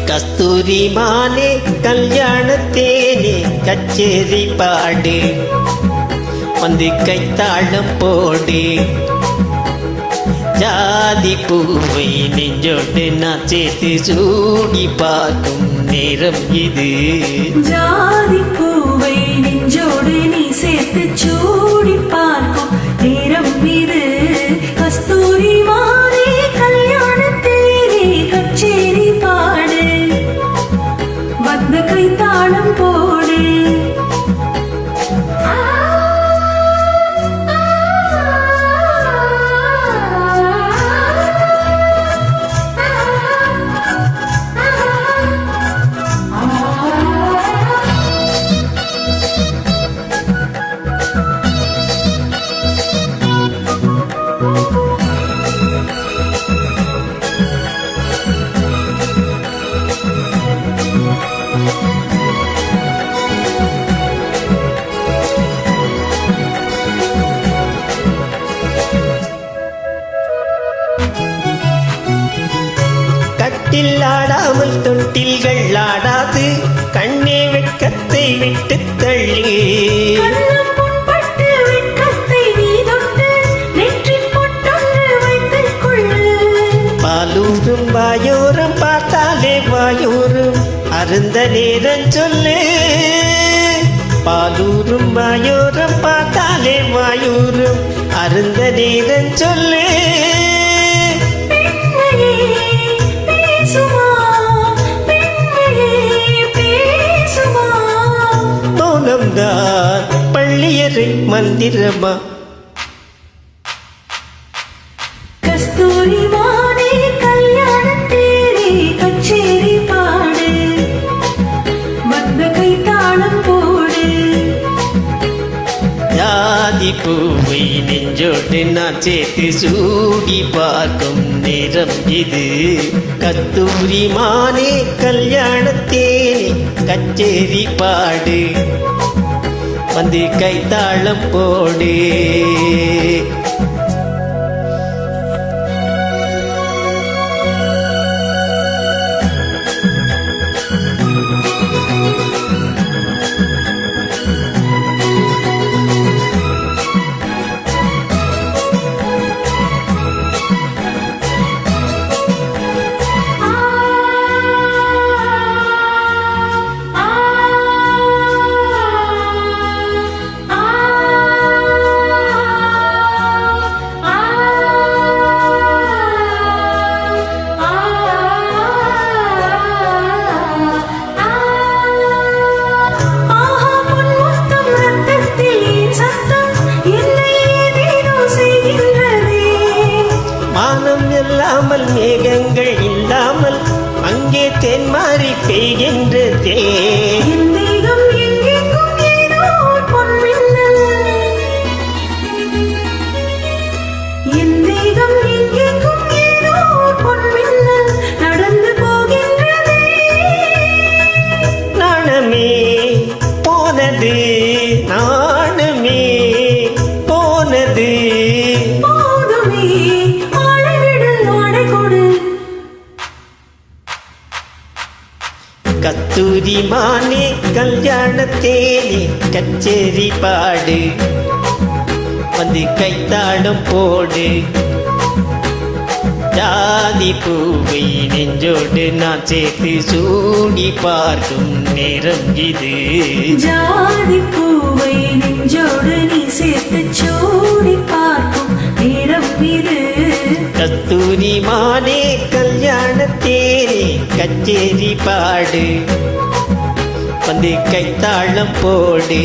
கஸ்தூரி மானே கல்யாணத்தேனே கச்சேரி பாடு வந்து கைத்தாளம் போடு ஜாதி பூவை நெஞ்சோடு நான் சேர்த்து சூடி பார்க்கும் நேரம் இது ஜாதி பூவை நெஞ்சோடு நீ சேர்த்து சூடி பார்க்கும் நேரம் இது கஸ்தூரி மானே கல்யாணத்தேனே கச்சேரி பாடு வந்து கைத்தாளம் போடு கட்டில் ஆடாமல் தொட்டில்கள் ஆடாது கண்ணே வெட்கத்தை விட்டு தள்ளி பாலூரும் வாயோரம் பார்த்தாலே வாயோரும் அருந்த நேரம் சொல்லு பாலூரும் வாயோரம் பார்த்தாலே வாயோரும் அருந்த நேரம் சொல்லு மௌனம்தான் பள்ளியறை மந்திரமா கஸ்தூரி மானே கல்யாணத்தேனே கச்சேரி பாடு வந்து கைத்தாளம் போடு ஜாதி பூவை நெஞ்சோடு நான் சேர்த்து சூடி பார்க்கும் நேரம் இது கஸ்தூரி மானே கல்யாணத்தேனே கச்சேரி பாடு வந்து கைத்தாளம் போடு மேகங்கள் இல்லாமல் அங்கே தென்மாறி பெய்கின்றதே நடந்து போகின்றதே நாணமே போனது நாணமே போனது கஸ்தூரி மானே கல்யாணத்தேனே கச்சேரி பாடு வந்து கைத்தாளம் போடு ஜாதி பூவை நெஞ்சோடு நான் சேர்த்து சூடி பார்க்கும் நேரம் இது ஜாதி பூவை நெஞ்சோடு நீ சேர்த்து சூடி பார்க்கும் நேரம் இது கஸ்தூரி மானே கல்யாணத்தேனே கச்சேரி பாடு வந்து கைத்தாளம் போடு